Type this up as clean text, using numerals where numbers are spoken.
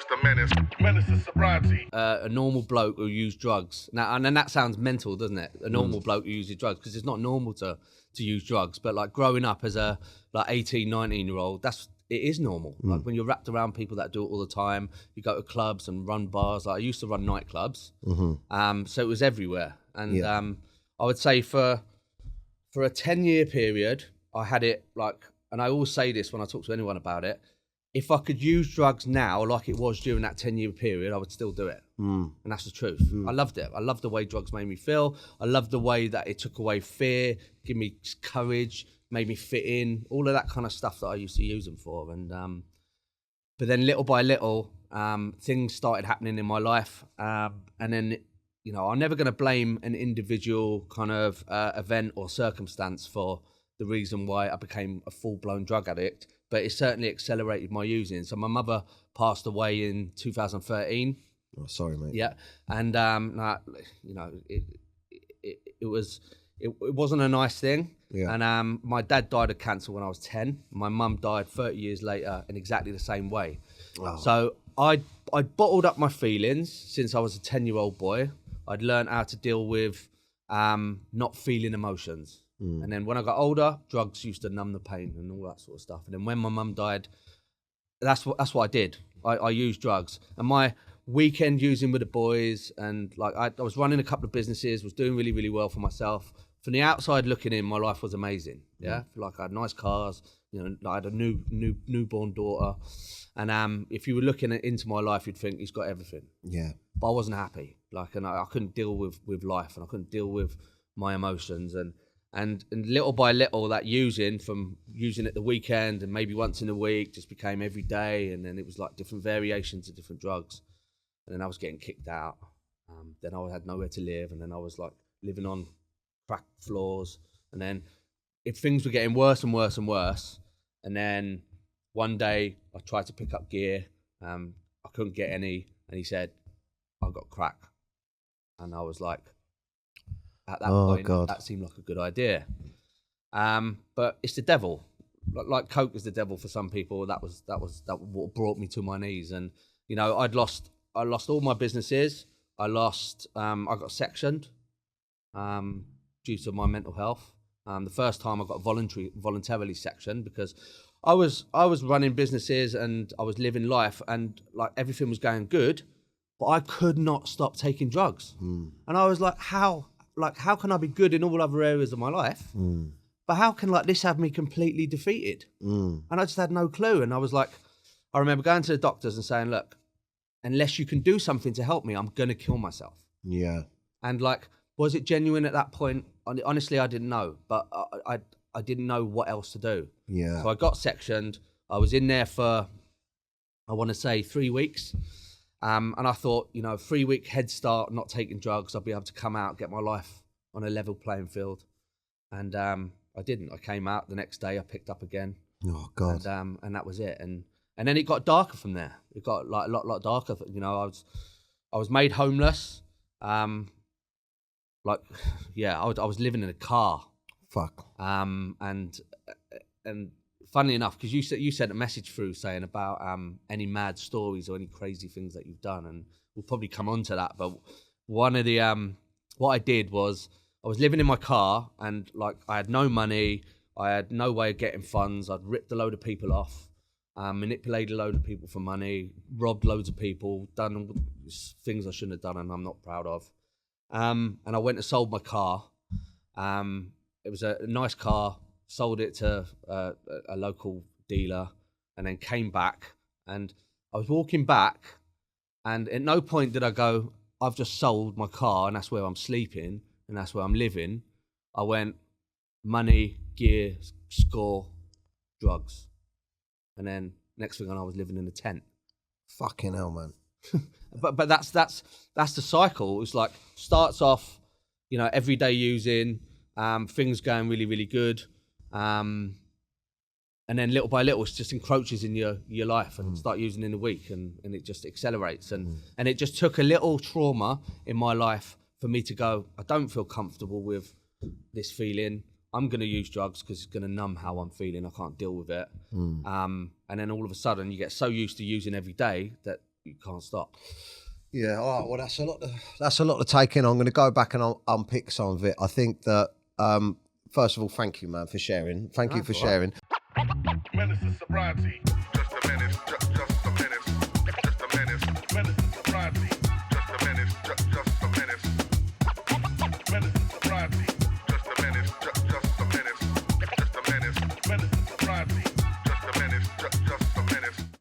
the Menace. Menace is sobriety. A normal bloke who used drugs. Now, and then that sounds mental, doesn't it? A normal bloke who uses drugs, because it's not normal to use drugs. But like growing up as a 18, 19-year-old, it is normal. Like when you're wrapped around people that do it all the time, you go to clubs and run bars. Like I used to run nightclubs, so it was everywhere. And I would say for a 10-year period, I had it like, and I always say this when I talk to anyone about it, if I could use drugs now like it was during that 10-year period, I would still do it. And that's the truth. I loved it. I loved the way drugs made me feel. I loved the way that it took away fear, give me courage, made me fit in, all of that kind of stuff that I used to use them for. And but then little by little, things started happening in my life. And then, you know, I'm never going to blame an individual kind of event or circumstance for the reason why I became a full-blown drug addict, but it certainly accelerated my using. So my mother passed away in 2013. Oh, sorry, mate. Yeah, and you know, it wasn't a nice thing. Yeah. And my dad died of cancer when I was 10. My mum died 30 years later in exactly the same way. Wow. So I bottled up my feelings since I was a 10-year-old boy. I'd learned how to deal with not feeling emotions. And then when I got older, drugs used to numb the pain and all that sort of stuff. And then when my mum died, that's what I did. I used drugs. And my weekend using with the boys, and like I was running a couple of businesses, was doing really, really well for myself. From the outside looking in, my life was amazing. Yeah, like I had nice cars. You know, I had a newborn daughter. And if you were looking into my life, you'd think he's got everything. Yeah. But I wasn't happy. Like, and I couldn't deal with life, and I couldn't deal with my emotions. And little by little, that from using it the weekend and maybe once in a week just became every day. And then it was like different variations of different drugs. And then I was getting kicked out. Then I had nowhere to live. And then I was like living on cracked floors. And then if things were getting worse and worse and worse. And then one day I tried to pick up gear. I couldn't get any. And he said, I got crack. And I was like, at that point, that seemed like a good idea. But it's the devil. Like coke is the devil for some people. That what brought me to my knees. And you know, I lost all my businesses. I got sectioned due to my mental health. The first time I got voluntarily sectioned because I was running businesses and I was living life and like everything was going good, but I could not stop taking drugs. And I was like, how can I be good in all other areas of my life? But how can like this have me completely defeated? And I just had no clue. And I was like, I remember going to the doctors and saying, look, unless you can do something to help me, I'm going to kill myself. Yeah. And like, was it genuine at that point? Honestly, I didn't know, but I didn't know what else to do. Yeah. So I got sectioned. I was in there for, I want to say 3 weeks. And I thought, you know, 3-week head start, not taking drugs, I'll be able to come out, get my life on a level playing field. And I didn't. I came out the next day, I picked up again. Oh, God. And that was it. And then it got darker from there. It got like a lot darker. You know, I was made homeless. I was living in a car. Fuck. And funnily enough, because you sent a message through saying about any mad stories or any crazy things that you've done, and we'll probably come on to that. But one of the what I did was I was living in my car, and like I had no money, I had no way of getting funds. I'd ripped a load of people off, manipulated a load of people for money, robbed loads of people, done things I shouldn't have done, and I'm not proud of. And I went and sold my car. It was a nice car. Sold it to a local dealer, and then came back. And I was walking back, and at no point did I go, I've just sold my car, and that's where I'm sleeping, and that's where I'm living. I went, money, gear, score, drugs. And then next thing I know, I was living in a tent. Fucking hell, man. But that's the cycle. It's like, starts off, you know, everyday using, things going really, really good. And then little by little, it just encroaches in your life and start using in a week, and it just accelerates. And it just took a little trauma in my life for me to go, I don't feel comfortable with this feeling. I'm going to use drugs because it's going to numb how I'm feeling. I can't deal with it. And then all of a sudden, you get so used to using every day that you can't stop. Yeah, all right, well, that's a lot to take in. I'm going to go back and unpick some of it. I think that, first of all, thank you, man, for sharing. Thank you for sharing. Menace, sobriety.